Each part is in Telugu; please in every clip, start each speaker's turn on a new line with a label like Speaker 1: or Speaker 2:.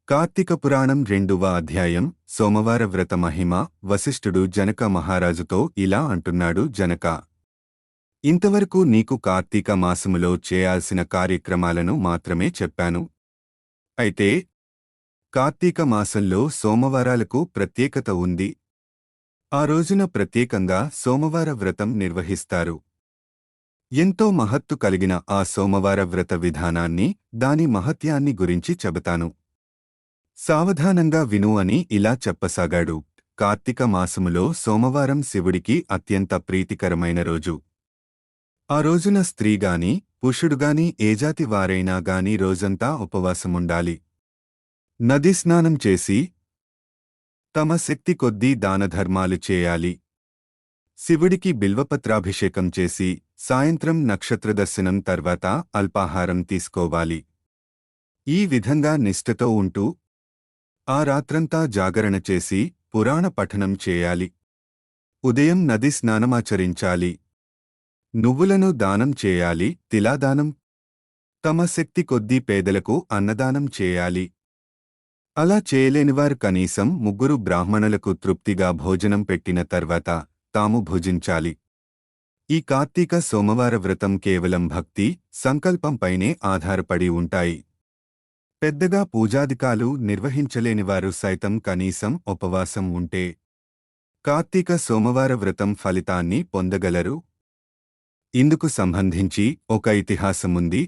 Speaker 1: కార్తీక పురాణం 2వ అధ్యాయం సోమవార వ్రత మహిమ. వశిష్ఠుడు జనక మహారాజుతో ఇలా అంటున్నాడు. జనక, ఇంతవరకు నీకు కార్తీక మాసములో చేయాల్సిన కార్యక్రమాలను మాత్రమే చెప్పాను. అయితే కార్తీక మాసంలో సోమవారాలకు ప్రత్యేకత ఉంది. ఆ రోజున ప్రత్యేకంగా సోమవార వ్రతం నిర్వహిస్తారు. ఎంతో మహత్తు కలిగిన ఆ సోమవార వ్రత విధానాన్ని, దాని మహత్యాన్ని గురించి చెబుతాను. సావధానంగా విను అని ఇలా చెప్పసాగాడు. కార్తీక మాసములో సోమవారం శివుడికి అత్యంత ప్రీతికరమైన రోజు. ఆ రోజున స్త్రీగాని పురుషుడుగాని ఏ జాతి వారైనా గాని రోజంతా ఉపవాసముండాలి. నదీ స్నానం చేసి తమ శక్తి కొద్దీ దానధర్మాలు చేయాలి. శివుడికి బిల్వపత్రాభిషేకం చేసి సాయంత్రం నక్షత్రదర్శనం తర్వాత అల్పాహారం తీసుకోవాలి. ఈ విధంగా నిష్ఠతో ఉంటూ ఆ రాత్రంతా జాగరణ చేసి పురాణ పఠనం చేయాలి. ఉదయం నది స్నానమాచరించాలి. నువ్వులను దానం చేయాలి. తిలాదానం. తమ శక్తి కొద్దీ పేదలకు అన్నదానం చేయాలి. అలా చేయలేనివారు కనీసం 3 బ్రాహ్మణులకు తృప్తిగా భోజనం పెట్టిన తర్వాత తాము భుజించాలి. ఈ కార్తీక సోమవార వ్రతం కేవలం భక్తి సంకల్పంపైనే ఆధారపడి ఉంటాయి. పెద్దగా పూజాదికాలు నిర్వహించలేనివారు సైతం కనీసం ఉపవాసం ఉంటే కార్తీక సోమవార వ్రతం ఫలితాన్ని పొందగలరు. ఇందుకు సంబంధించి ఒక ఇతిహాసముంది.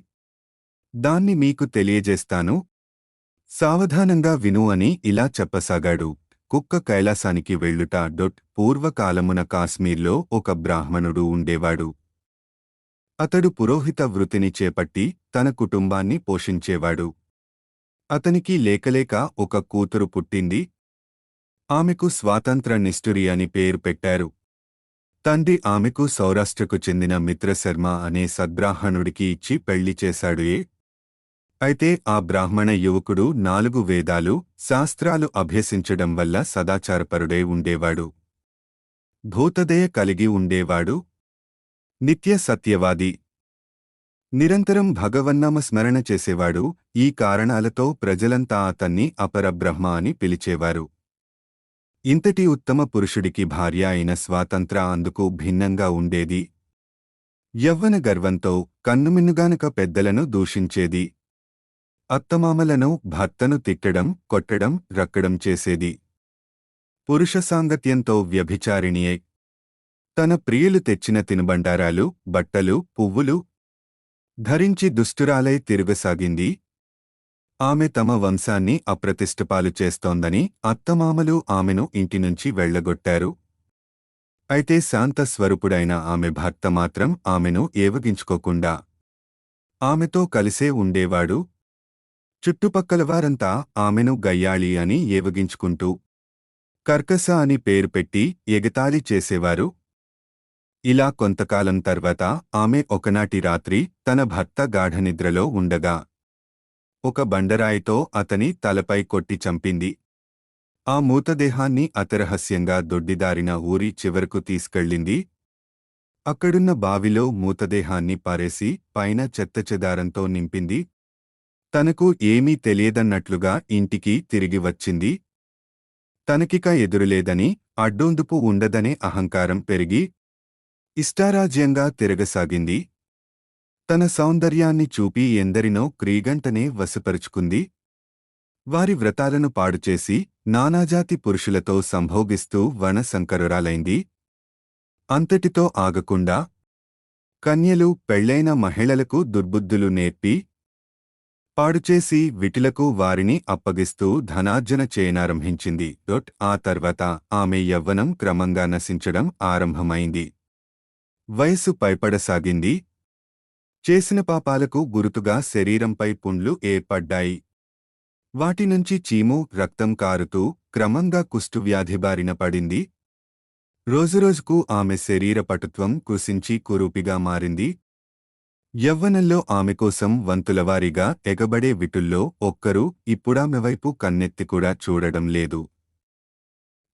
Speaker 1: దాన్ని మీకు తెలియజేస్తాను. సావధానంగా విను అని ఇలా చెప్పసాగాడు. కుక్క కైలాసానికి వెళ్ళుట. పూర్వకాలమున కాశ్మీర్లో ఒక బ్రాహ్మణుడు ఉండేవాడు. అతడు పురోహిత వృత్తిని చేపట్టి తన కుటుంబాన్ని పోషించేవాడు. అతనికి లేకలేక ఒక కూతురు పుట్టింది. ఆమెకు స్వాతంత్ర నిష్ఠురి అని పేరు పెట్టారు. తండ్రి ఆమెకు సౌరాష్ట్రకు చెందిన మిత్రశర్మ అనే సద్బ్రాహ్మణుడికి ఇచ్చి పెళ్లి చేశాడు. అయితే ఆ బ్రాహ్మణ యువకుడు 4 వేదాలు శాస్త్రాలు అభ్యసించడం వల్ల సదాచారపరుడై ఉండేవాడు. భూతదయ కలిగి ఉండేవాడు. నిత్య సత్యవాది. నిరంతరం భగవన్నామ స్మరణ చేసేవాడు. ఈ కారణాలతో ప్రజలంతా అతన్ని అపరబ్రహ్మ అని పిలిచేవారు. ఇంతటి ఉత్తమ పురుషుడికి భార్య అయిన స్వాతంత్ర అందుకు భిన్నంగా ఉండేది. యవ్వన గర్వంతో కన్నుమిన్నుగానక పెద్దలను దూషించేది. అత్తమామలను భర్తను తిట్టడం, కొట్టడం, రక్కడం చేసేది. పురుష సాంగత్యంతో వ్యభిచారిణియై తన ప్రియులు తెచ్చిన తినుబండారాలు, బట్టలు, పువ్వులు ధరించి దుష్టురాలై తిరుగసాగింది. ఆమె తమ వంశాన్ని అప్రతిష్టపాలు చేస్తోందని అత్తమామలు ఆమెను ఇంటినుంచి వెళ్లగొట్టారు. అయితే శాంత స్వరూపుడైన ఆమె భర్త మాత్రం ఆమెను ఏవగించుకోకుండా ఆమెతో కలిసే ఉండేవాడు. చుట్టుపక్కలవారంతా ఆమెను గయ్యాళి అని ఏవగించుకుంటూ కర్కస అని పేరు పెట్టి ఎగతాళి చేసేవారు. ఇలా కొంతకాలం తర్వాత ఆమె ఒకనాటి రాత్రి తన భర్త గాఢనిద్రలో ఉండగా ఒక బండరాయితో అతని తలపై కొట్టి చంపింది. ఆ మూతదేహాన్ని అతిరహస్యంగా దొడ్డిదారిన ఊరి చివరకు తీసుకెళ్ళింది. అక్కడున్న బావిలో మూతదేహాన్ని పారేసి పైన చెత్తచెదారంతో నింపింది. తనకు ఏమీ తెలియదన్నట్లుగా ఇంటికి తిరిగి వచ్చింది. తనకిక ఎదురులేదని, అడ్డొందుపు ఉండదనే అహంకారం పెరిగి ఇష్టారాజ్యంగా తిరగసాగింది. తన సౌందర్యాన్ని చూపి ఎందరినో క్రీగంటనే వశపరుచుకుంది. వారి వ్రతాలను పాడుచేసి నానాజాతి పురుషులతో సంభోగిస్తూ వనశంకరురాలైంది. అంతటితో ఆగకుండా కన్యలు, పెళ్లైన మహిళలకు దుర్బుద్ధులు నేర్పి పాడుచేసి విటులకు వారిని అప్పగిస్తూ ధనార్జన చేయనారంభించింది. ఆ తర్వాత ఆమె యవ్వనం క్రమంగా నశించడం ఆరంభమైంది. వయస్సు పైపడసాగింది. చేసిన పాపాలకు గురుతుగా శరీరంపై పుండ్లు ఏర్పడ్డాయి. వాటినుంచి చీము, రక్తం కారుతూ క్రమంగా కుష్ఠువ్యాధి బారిన పడింది. రోజురోజుకు ఆమె శరీర పటుత్వం కృశించి కురూపిగా మారింది. యవ్వనంలో ఆమె కోసం వంతులవారీగా ఎగబడే విటుల్లో ఒక్కరూ ఇప్పుడామెవైపు కన్నెత్తి కూడా చూడడం లేదు.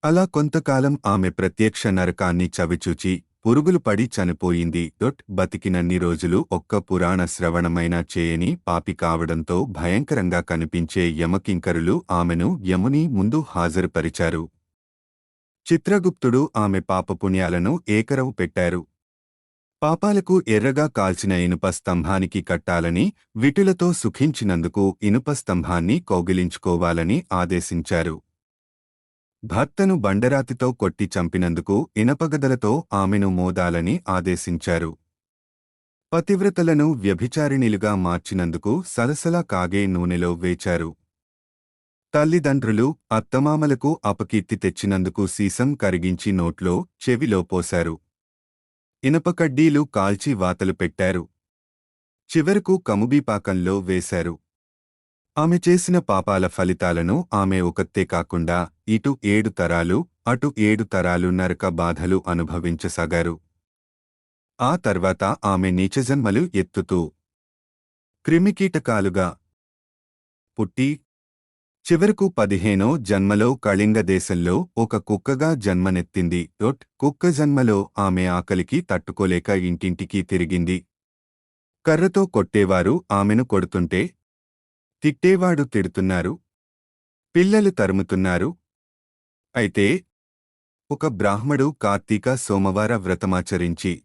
Speaker 1: అలా కొంతకాలం ఆమె ప్రత్యక్ష నరకాన్ని చవిచూచి పురుగులు పడి చనిపోయింది. బతికినన్ని రోజులు ఒక్క పురాణ శ్రవణమైనా చేయని పాపి కావడంతో భయంకరంగా కనిపించే యమకింకరులు ఆమెను యముని ముందు హాజరుపరిచారు. చిత్రగుప్తుడు ఆమె పాపపుణ్యాలను ఏకరవు పెట్టారు. పాపాలకు ఎర్రగా కాల్చిన ఇనుప స్తంభానికి కట్టాలని, విటులతో సుఖించినందుకు ఇనుప స్తంభాన్ని కౌగిలించుకోవాలని ఆదేశించారు. భర్తను బండరాతితో కొట్టి చంపినందుకు ఇనపగదలతో ఆమెను మోదాలని ఆదేశించారు. పతివ్రతలను వ్యభిచారిణిలుగా మార్చినందుకు సలసలా కాగే నూనెలో వేచారు. తల్లిదండ్రులు, అత్తమామలకు అపకీర్తి తెచ్చినందుకు సీసం కరిగించి నోట్లో, చెవిలో పోశారు. ఇనపకడ్డీలు కాల్చి వాతలు పెట్టారు. చివరకు కముబీపాకంలో వేశారు. ఆమె చేసిన పాపాల ఫలితాలను ఆమె ఒకతే కాకుండా ఇటు 7 తరాలు, అటు 7 తరాలు నరక బాధలు అనుభవించసాగారు. ఆ తర్వాత ఆమె నీచజన్మలు ఎత్తుతూ క్రిమికీటకాలుగా పుట్టి చివరకు 15వ జన్మలో కళింగ దేశంలో ఒక కుక్కగా జన్మనెత్తింది. కుక్క జన్మలో ఆమె ఆకలికి తట్టుకోలేక ఇంటింటికి తిరిగింది. కర్రతో కొట్టేవారు ఆమెను కొడుతుంటే, తిట్టేవాడు తిడుతున్నారు, పిల్లలు తరుముతున్నారు. అయితే ఒక బ్రాహ్మడు కార్తీక సోమవార వ్రతమాచరించి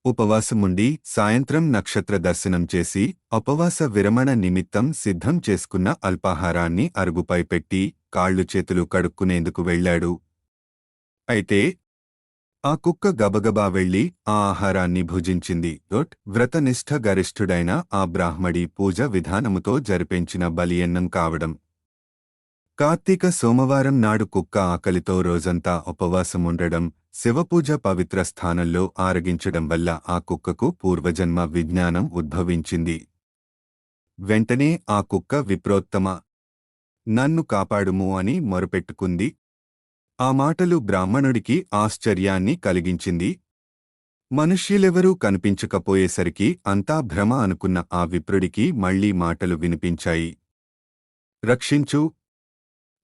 Speaker 1: ఉపవాసముండి సాయంత్రం నక్షత్ర దర్శనం చేసి ఉపవాస విరమణ నిమిత్తం సిద్ధం చేసుకున్న అల్పాహారాన్ని అరుగుపై పెట్టి కాళ్ళు చేతులు కడుక్కునేందుకు వెళ్ళాడు. అయితే ఆ కుక్క గబగబా వెళ్లి ఆ ఆహారాన్ని భుజించింది. వ్రతనిష్ఠ గరిష్ఠుడైన ఆ బ్రాహ్మడి పూజ విధానముతో జరిపించిన బలియన్నం కావడం. కార్తీక సోమవారం నాడు కుక్క ఆకలితో రోజంతా ఉపవాసముండడం, శివపూజ పవిత్ర స్థానంలో ఆరగించడం వల్ల ఆ కుక్కకు పూర్వజన్మ విజ్ఞానం ఉద్భవించింది. వెంటనే ఆ కుక్క విప్రోత్తమ, నన్ను కాపాడుము అని మొరపెట్టుకుంది. ఆ మాటలు బ్రాహ్మణుడికి ఆశ్చర్యాన్ని కలిగించింది. మనుష్యులెవరూ కనిపించకపోయేసరికి అంతా భ్రమ అనుకున్న ఆ విప్రుడికి మళ్లీ మాటలు వినిపించాయి. రక్షించు,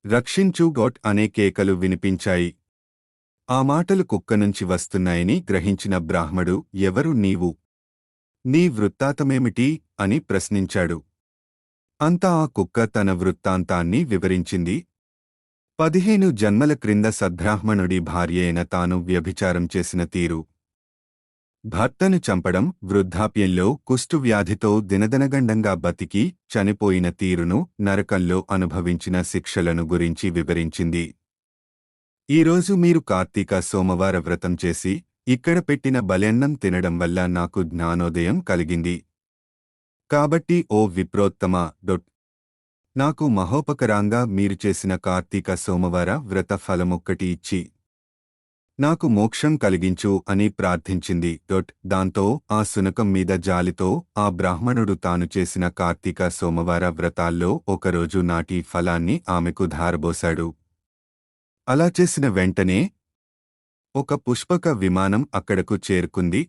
Speaker 1: రక్షించు అనే కేకలు వినిపించాయి. ఆ మాటలు కుక్కనుంచి వస్తున్నాయని గ్రహించిన బ్రాహ్మడు, ఎవరు నీవు? నీ వృత్తాంతమేమిటి అని ప్రశ్నించాడు. అంతా ఆ కుక్క తన వృత్తాంతాన్ని వివరించింది. 15 జన్మల క్రింద సద్బ్రాహ్మణుడి భార్యైన తాను వ్యభిచారం చేసిన తీరు, భర్తను చంపడం, వృద్ధాప్యంలో కుష్ఠువ్యాధితో దినదనగండంగా బతికి చనిపోయిన తీరును, నరకంలో అనుభవించిన శిక్షలను గురించి వివరించింది. ఈరోజు మీరు కార్తీక సోమవార వ్రతం చేసి ఇక్కడ పెట్టిన బలెన్నం తినడం వల్ల నాకు జ్ఞానోదయం కలిగింది. కాబట్టి ఓ విప్రోత్తమ, నాకు మహోపకరంగా మీరు చేసిన కార్తీక సోమవార వ్రత ఫలమొక్కటి ఇచ్చి నాకు మోక్షం కలిగించు అని ప్రార్థించింది. దాంతో ఆ శునకం మీద జాలితో ఆ బ్రాహ్మణుడు తాను చేసిన కార్తీక సోమవార వ్రతాల్లో ఒకరోజు నాటి ఫలాన్ని ఆమెకు ధారబోశాడు. అలా చేసిన వెంటనే ఒక పుష్పక విమానం అక్కడకు చేరుకుంది.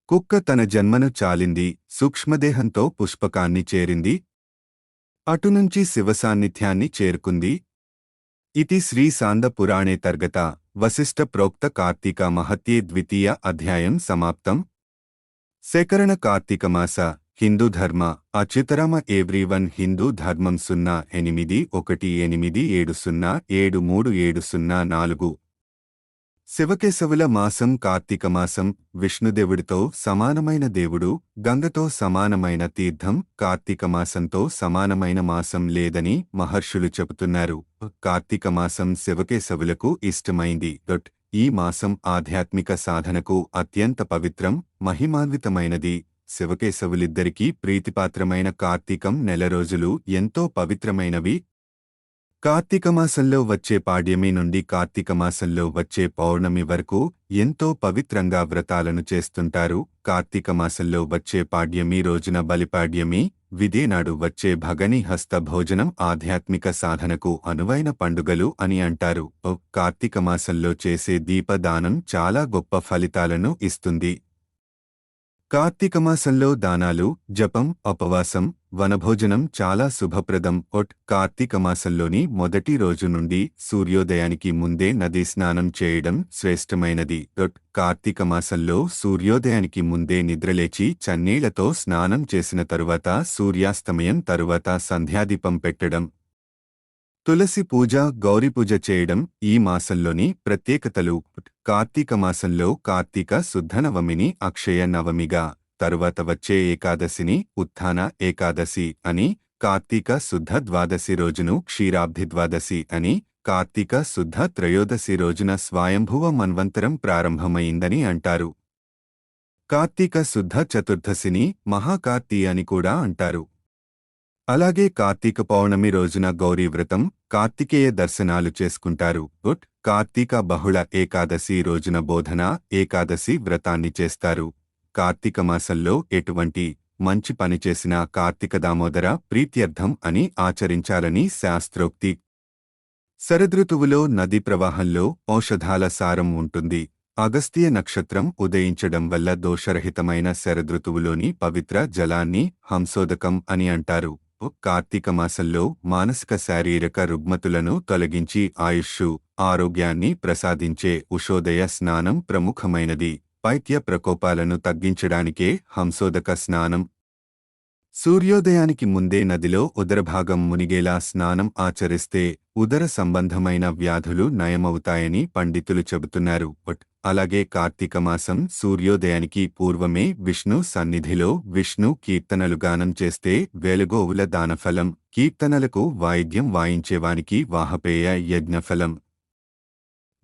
Speaker 1: కుక్క తన జన్మను చాలింది, సూక్ష్మదేహంతో పుష్పకాన్ని చేరింది. అటునుంచి శివసాన్నిధ్యాన్ని చేరుకుంది. ఇతి శ్రీ సాంద పురాణే తర్గత వశిష్ఠ ప్రోక్త కార్తీక మహత్యే ద్వితీయ అధ్యాయం సమాప్తం. సేకరణ కార్తీక మాస హిందూ ధర్మ అచ్యుతరామ ఎవ్రీవన్ హిందూ ధర్మం 0887073704. శివకేశవుల మాసం కార్తీక మాసం, విష్ణుదేవుడితో సమానమైన దేవుడు, గంగతో సమానమైన తీర్థం, కార్తీక మాసంతో సమానమైన మాసం లేదని మహర్షులు చెబుతున్నారు. కార్తీక మాసం శివకేశవులకు ఇష్టమైంది. ఈ మాసం ఆధ్యాత్మిక సాధనకు అత్యంత పవిత్రం, మహిమాన్వితమైనది. శివకేశవులిద్దరికీ ప్రీతిపాత్రమైన కార్తీకం నెల రోజులు ఎంతో పవిత్రమైనవి. కార్తీకమాసంలో వచ్చే పాడ్యమి నుండి కార్తీకమాసంలో వచ్చే పౌర్ణమి వరకు ఎంతో పవిత్రంగా వ్రతాలను చేస్తుంటారు. కార్తీకమాసంలో వచ్చే పాడ్యమి రోజున బలిపాడ్యమి, విదేనాడు వచ్చే భగని హస్త భోజనం ఆధ్యాత్మిక సాధనకు అనువైన పండుగలు అని అంటారు. కార్తీకమాసంలో చేసే దీపదానం చాలా గొప్ప ఫలితాలను ఇస్తుంది. కార్తీక మాసంలో దానాలు, జపం, ఉపవాసం, వనభోజనం చాలా శుభప్రదం. కార్తీక మాసంలోని మొదటి రోజు నుండి సూర్యోదయానికి ముందే నదీ స్నానం చేయడం శ్రేష్టమైనది. కార్తీక మాసంలో సూర్యోదయానికి ముందే నిద్రలేచి చన్నీళ్లతో స్నానం చేసిన తరువాత సూర్యాస్తమయం తరువాత సంధ్యాదీపం పెట్టడం, తులసి పూజ, గౌరీ పూజ చేయడం ఈ మాసంలోని ప్రత్యేకతలు. కార్తీక మాసంలో కార్తీక శుద్ధ నవమిని అక్షయ నవమిగా, తరువాత వచ్చే ఏకాదశిని ఉత్థాన ఏకాదశి అని, కార్తీక శుద్ధ ద్వాదశి రోజును క్షీరాబ్ధి ద్వాదశి అని, కార్తీక శుద్ధ త్రయోదశి రోజున స్వయంభువ మన్వంతరం ప్రారంభమైందని అంటారు. కార్తీక శుద్ధ చతుర్దశిని మహాకార్తీ అని కూడా అంటారు. అలాగే కార్తీక పౌర్ణమి రోజున గౌరీ వ్రతం, కార్తికేయ దర్శనాలు చేసుకుంటారు. కార్తీక బహుళ ఏకాదశి రోజున బోధన ఏకాదశి వ్రతాన్ని చేస్తారు. కార్తీక మాసంలో ఎటువంటి మంచి పని చేసినా కార్తీక దామోదర ప్రీత్యర్థం అని ఆచరించాలని శాస్త్రోక్తి. శరదృతువులో నదీ ప్రవాహంలో ఔషధాల సారం ఉంటుంది. అగస్త్య నక్షత్రం ఉదయించడం వల్ల దోషరహితమైన శరదృతువులోని పవిత్ర జలాన్ని హంసోదకం అని అంటారు. కార్తీక మాసంలో మానసిక శారీరక రుగ్మతులను తొలగించి ఆయుష్షు, ఆరోగ్యాన్ని ప్రసాదించే ఉషోదయ స్నానం ప్రముఖమైనది. పైత్య ప్రకోపాలను తగ్గించడానికే హంసోదక స్నానం. సూర్యోదయానికి ముందే నదిలో ఉదరభాగం మునిగేలా స్నానం ఆచరిస్తే ఉదర సంబంధమైన వ్యాధులు నయమవుతాయని పండితులు చెబుతున్నారు. అలాగే కార్తీక మాసం సూర్యోదయానికి పూర్వమే విష్ణు సన్నిధిలో విష్ణు కీర్తనలు గానం చేస్తే వేలగోవుల దానఫలం, కీర్తనలకు వాయిద్యం వాయించేవానికి వాహపేయ యజ్ఞఫలం,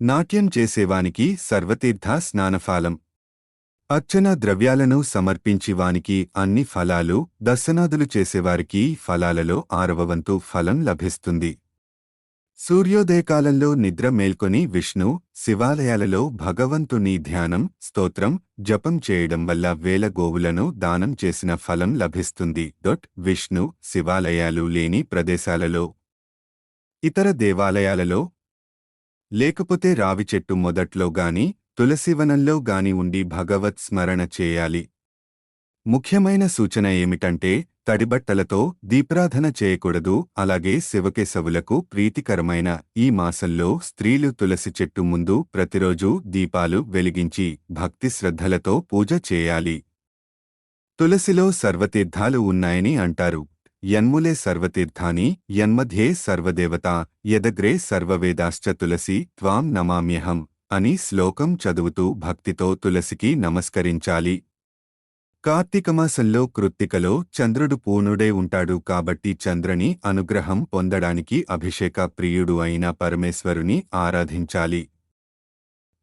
Speaker 1: నాట్యం చేసేవానికి సర్వతీర్థ స్నానఫలం, అర్చన ద్రవ్యాలను సమర్పించివానికి అన్ని ఫలాలు, దర్శనాదులు చేసేవారికి ఫలాలలో 6వ వంతు ఫలం లభిస్తుంది. సూర్యోదయకాలంలో నిద్ర మేల్కొని విష్ణు, శివాలయాలలో భగవంతుని ధ్యానం, స్తోత్రం, జపం చేయడం వల్ల వేల గోవులను దానం చేసిన ఫలం లభిస్తుంది. విష్ణు, శివాలయాలు లేని ప్రదేశాలలో, ఇతర దేవాలయాలలో, లేకపోతే రావి చెట్టు మొదట్లో గాని తులసివనంలో గాని ఉండి భగవత్ స్మరణ చేయాలి. ముఖ్యమైన సూచన ఏమిటంటే తడిబట్టలతో దీపారాధన చేయకూడదు. అలాగే శివకేశవులకు ప్రీతికరమైన ఈ మాసంలో స్త్రీలు తులసి చెట్టు ముందు ప్రతిరోజూ దీపాలు వెలిగించి భక్తి శ్రద్ధలతో పూజ చేయాలి. తులసిలో సర్వతీర్థాలు ఉన్నాయని అంటారు. యన్ములే సర్వతీర్థాని యన్మధ్యే సర్వదేవతా యదగ్రే సర్వవేదాశ్చ తులసి త్వాం నమామ్యహం అని శ్లోకం చదువుతూ భక్తితో తులసికి నమస్కరించాలి. కార్తీకమాసంలో కృత్తికలో చంద్రుడు పూర్ణుడై ఉంటాడు కాబట్టి చంద్రుని అనుగ్రహం పొందడానికి అభిషేక ప్రియుడు అయిన పరమేశ్వరుని ఆరాధించాలి.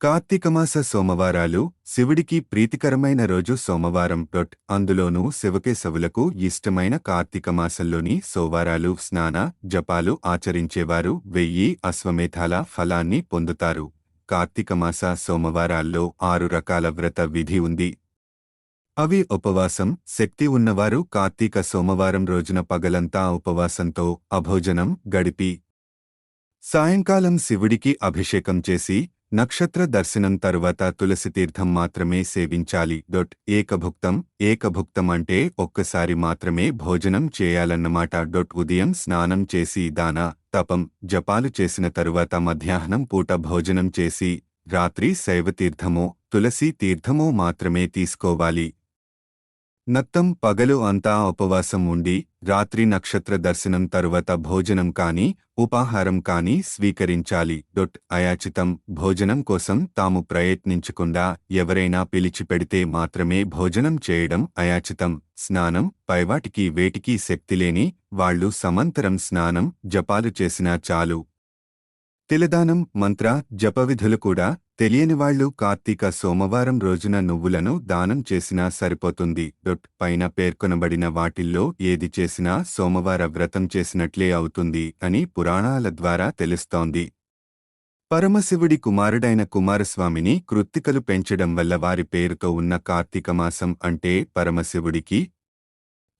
Speaker 1: కార్తీకమాస సోమవారాలు శివుడికి ప్రీతికరమైన రోజు సోమవారం. అందులోనూ శివకేశవులకు ఇష్టమైన కార్తీకమాసంలోని సోమవారాలు స్నాన జపాలు ఆచరించేవారు 1000 అశ్వమేధాల ఫలాన్ని పొందుతారు. కార్తీకమాస సోమవారాల్లో 6 రకాల వ్రత విధి ఉంది. అవి ఉపవాసం. శక్తి ఉన్నవారు కార్తీక సోమవారం రోజున పగలంతా ఉపవాసంతో అభోజనం గడిపి సాయంకాలం శివుడికి అభిషేకం చేసి నక్షత్ర దర్శనం తరువాత తులసితీర్థం మాత్రమే సేవించాలి. ఏకభుక్తం. ఏకభుక్తం అంటే ఒక్కసారి మాత్రమే భోజనం చేయాలన్నమాట. ఉదయం స్నానం చేసి దాన తపం జపాలు చేసిన తరువాత మధ్యాహ్నం పూట భోజనం చేసి రాత్రి శైవతీర్థమో తులసి తీర్థమో మాత్రమే తీసుకోవాలి. నక్తం పగలు అంతా ఉపవాసం ఉండి రాత్రి నక్షత్ర దర్శనం తరువాత భోజనం కాని ఉపాహారం కాని స్వీకరించాలి. అయాచితం. భోజనం కోసం తాము ప్రయత్నించకుండా ఎవరైనా పిలిచిపెడితే మాత్రమే భోజనం చేయడం అయాచితం. స్నానం పైవాటికి వేటికి శక్తిలేని వాళ్లు సమంతరం స్నానం జపాలు చేసినా చాలు. తిలదానం మంత్ర జపవిధులు కూడా తెలియనివాళ్లు కార్తీక సోమవారం రోజున నువ్వులను దానం చేసినా సరిపోతుంది. పైన పేర్కొనబడిన వాటిల్లో ఏది చేసినా సోమవార వ్రతం చేసినట్లే అవుతుంది అని పురాణాల ద్వారా తెలుస్తోంది. పరమశివుడి కుమారుడైన కుమారస్వామిని కృత్తికలు పెంచడం వల్ల వారి పేరుతో ఉన్న కార్తీకమాసం అంటే పరమశివుడికి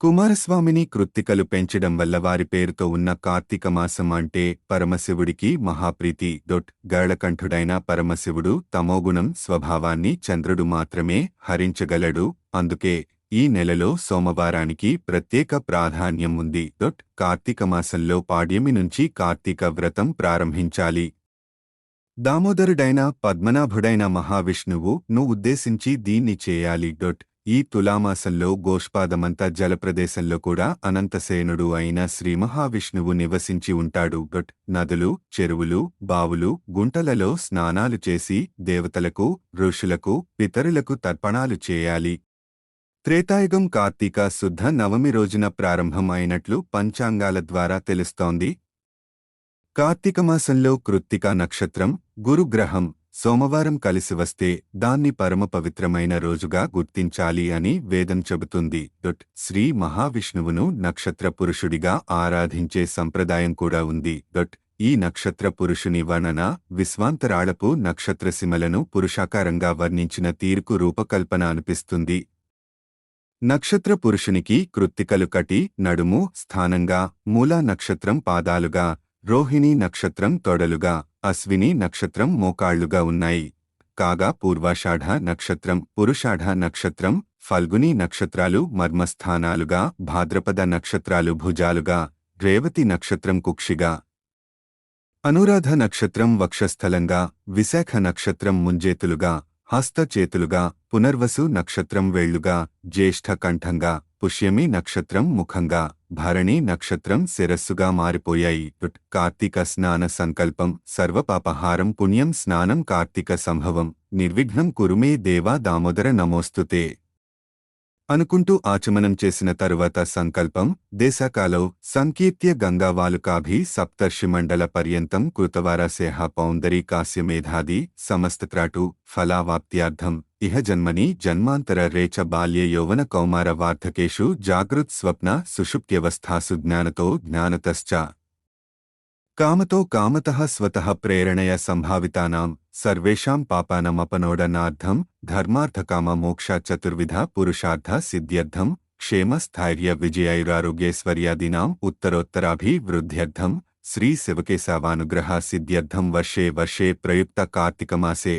Speaker 1: కుమారస్వామిని కృత్తికలు పెంచడం వల్ల వారి పేరుతో ఉన్న కార్తీక మాసం అంటే పరమశివుడికి మహాప్రీతి. గళకంఠుడైన పరమశివుడు తమోగుణం స్వభావాన్ని చంద్రుడు మాత్రమే హరించగలడు. అందుకే ఈ నెలలో సోమవారానికి ప్రత్యేక ప్రాధాన్యం ఉంది. కార్తీక మాసంలో పాడ్యమి నుంచి కార్తీక వ్రతం ప్రారంభించాలి. దామోదరుడైన పద్మనాభుడైన మహావిష్ణువు ను ఉద్దేశించి దీన్ని చేయాలి. ఈ తులామాసంలో గోష్పాదమంత జలప్రదేశంలో కూడా అనంతసేనుడు అయిన శ్రీ మహావిష్ణువు నివసించి ఉంటాడు. నదులు, చెరువులు, బావులు, గుంటలలో స్నానాలు చేసి దేవతలకు, ఋషులకు, పితరులకు తర్పణాలు చేయాలి. త్రేతాయుగం కార్తీక శుద్ధ నవమి రోజున ప్రారంభం అయినట్లు పంచాంగాల ద్వారా తెలుస్తోంది. కార్తీకమాసంలో కృత్తికా నక్షత్రం, గురుగ్రహం, సోమవారం కలిసి వస్తే దాన్ని పరమ పవిత్రమైన రోజుగా గుర్తించాలి అని వేదం చెబుతుంది. శ్రీ మహావిష్ణువును నక్షత్ర పురుషుడిగా ఆరాధించే సంప్రదాయం కూడా ఉంది. ఈ నక్షత్ర పురుషుని వర్ణన విశ్వాంతరాళపు నక్షత్రసీమలను పురుషాకారంగా వర్ణించిన తీరుకు రూపకల్పన అనిపిస్తుంది. నక్షత్ర పురుషునికి కృత్తికలు కటి, నడుము స్థానంగా, మూలా నక్షత్రం పాదాలుగా, రోహిణీ నక్షత్రం తొడలుగా, అశ్విని నక్షత్రం మోకాళ్లుగా ఉన్నాయి. కాగా పూర్వాషాఢ నక్షత్రం, పురుషాఢ నక్షత్రం, ఫల్గుని నక్షత్రాలు మర్మస్థానాలుగా, భాద్రపద నక్షత్రాలు భుజాలుగా, రేవతి నక్షత్రం కుక్షిగా, అనురాధ నక్షత్రం వక్షస్థలంగా, విశాఖ నక్షత్రం ముంజేతులుగా, హస్తచేతులుగా, పునర్వసు నక్షత్రం వేళ్లుగా, జ్యేష్ఠ కంఠంగా, పుష్యమి నక్షత్రం ముఖంగా, భరణి నక్షత్రం శిరస్సుగా మారిపోయాయి. కార్తీక స్నాన సంకల్పం. సర్వపాపహారం పుణ్యం స్నానం కార్తీక సంభవం. నిర్విఘ్నం కురుమే దేవా దామోదర నమోస్తుతే అనుకుంటూ ఆచమనం చేసిన తరువాత సంకల్పం. దేశకాలో సంకీర్త్య గంగావాలుకాభి సప్తర్షిమండల పర్యంతం కృతవారాసేహ పౌందరీ కాశ్యమేధాది సమస్తత్రాటు ఫలావాప్త్యార్థం ఇహ జన్మని జన్మాంతర రేచ బాల్య యౌవన కౌమార వార్ధకేషు జాగృత్ స్వప్న సుషుప్త్యవస్థాసు జ్ఞానతో జ్ఞానతశ్చ కామతో కామతః స్వతః ప్రేరణయ సంభావితానాం సర్వేషాం పాపానమపనోడనార్థం ధర్మార్థకామ మోక్ష చతుర్విధ పురుషార్థ సిద్ధ్యర్థం క్షేమ స్థైర్య విజయైరారోగ్యైశ్వర్యాదీనాం ఉత్తరోత్తరాభివృద్ధ్యర్థం శ్రీ శివకేశవానుగ్రహ సిద్ధ్యర్థం వర్షే వర్షే ప్రయుక్త కార్తీకమాసే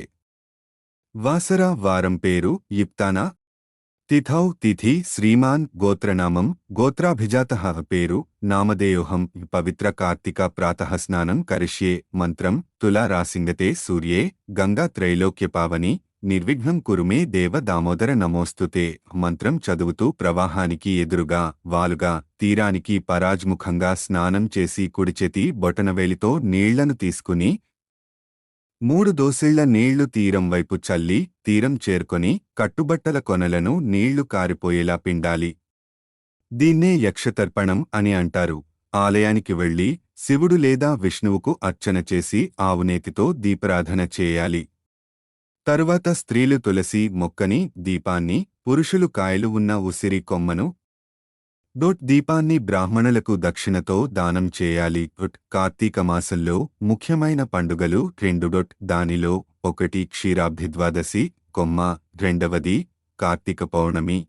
Speaker 1: వాసర వారం పేరు యిప్తానా తిథౌ తిథి శ్రీమాన్ గోత్రనామం గోత్రాభిజాతః పేరు నామధేయోహం పవిత్ర కార్తీక ప్రాతః స్నానం కరిష్యే మంత్రం తులా రాసింగతే సూర్యే గంగా త్రైలోక్యపావని నిర్విఘ్నం కురుమే దేవ దామోదర నమోస్తుతే మంత్రం చదువుతూ ప్రవాహానికి ఎదురుగా వాలుగా తీరానికి పరాజ్ముఖంగా స్నానం చేసి కుడిచేతి బొటనవేలితో నీళ్లను తీసుకుని 3 దోసిళ్ల నీళ్లు తీరం వైపు చల్లి తీరం చేరుకొని కట్టుబట్టల కొనలను నీళ్లు కారిపోయేలా పిండాలి. దీన్నే యక్షతర్పణం అని అంటారు. ఆలయానికి వెళ్లి శివుడు లేదా విష్ణువుకు అర్చన చేసి ఆవునేతితో దీపారాధన చేయాలి. తరువాత స్త్రీలు తులసి మొక్కని, దీపాన్ని, పురుషులు కాయలు ఉన్న ఉసిరి కొమ్మను, దీపాన్ని బ్రాహ్మణులకు దక్షిణతో దానం చేయాలి. కార్తీక మాసంలో ముఖ్యమైన పండుగలు 2. దానిలో 1 క్షీరాబ్ధి ద్వాదశి కొమ్మ, 2వది కార్తీక పౌర్ణమి.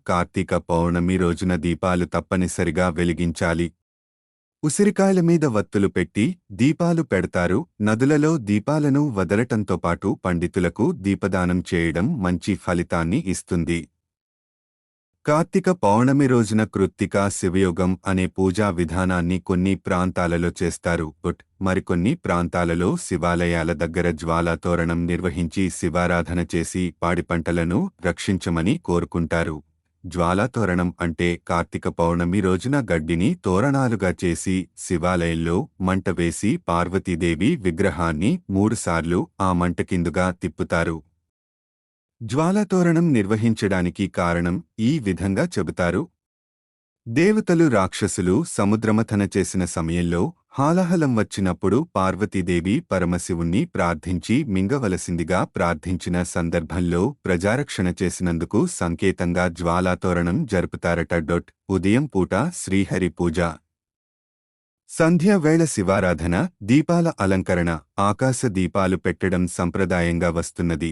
Speaker 1: కార్తీక పౌర్ణమి రోజున దీపాలు తప్పనిసరిగా వెలిగించాలి. ఉసిరికాయల మీద వత్తులు పెట్టి దీపాలు పెడతారు. నదులలో దీపాలను వదలటంతో పాటు పండితులకు దీపదానం చేయడం మంచి ఫలితాన్ని ఇస్తుంది. కార్తీక పౌర్ణమి రోజున కృత్తికా శివయోగం అనే పూజా విధానాన్ని కొన్ని ప్రాంతాలలో చేస్తారు. మరికొన్ని ప్రాంతాలలో శివాలయాల దగ్గర జ్వాలాతోరణం నిర్వహించి శివారాధన చేసి పాడి పంటలను రక్షించమని కోరుకుంటారు. జ్వాలాతోరణం అంటే కార్తీక పౌర్ణమి రోజున గడ్డిని తోరణాలుగా చేసి శివాలయంలో మంట వేసి పార్వతీదేవి విగ్రహాన్ని 3 సార్లు ఆ మంట కిందుగా తిప్పుతారు. జ్వాలాతోరణం నిర్వహించడానికి కారణం ఈ విధంగా చెబుతారు. దేవతలు రాక్షసులు సముద్రమథన చేసిన సమయంలో హాలాహలం వచ్చినప్పుడు పార్వతీదేవి పరమశివుణ్ణి ప్రార్థించి మింగవలసిందిగా ప్రార్థించిన సందర్భంలో ప్రజారక్షణ చేసినందుకు సంకేతంగా జ్వాలాతోరణం జరుపుతారట. ఉదయం పూట శ్రీహరి పూజ, సంధ్యావేళ శివారాధన, దీపాల అలంకరణ, ఆకాశ దీపాలు పెట్టడం సంప్రదాయంగా వస్తున్నది.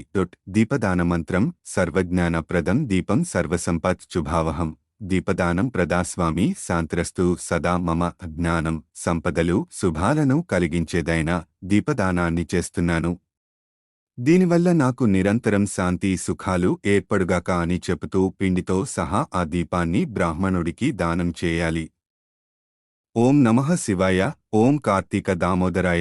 Speaker 1: దీపదాన మంత్రం సర్వజ్ఞానప్రదం దీపం సర్వసంపత్ శుభావహం. దీపదానం ప్రదాస్వామి శాంతిరస్తు సదా మమ జ్ఞానం సంపదలు శుభాలను కలిగించేదైన దీపదానాన్ని చేస్తున్నాను. దీనివల్ల నాకు నిరంతరం శాంతి సుఖాలు ఏర్పడుగాక అని చెబుతూ పిండితో సహా ఆ దీపాన్ని బ్రాహ్మణుడికి దానం చేయాలి. ఓం నమః శివాయ. ఓం కార్తీక దామోదరాయ.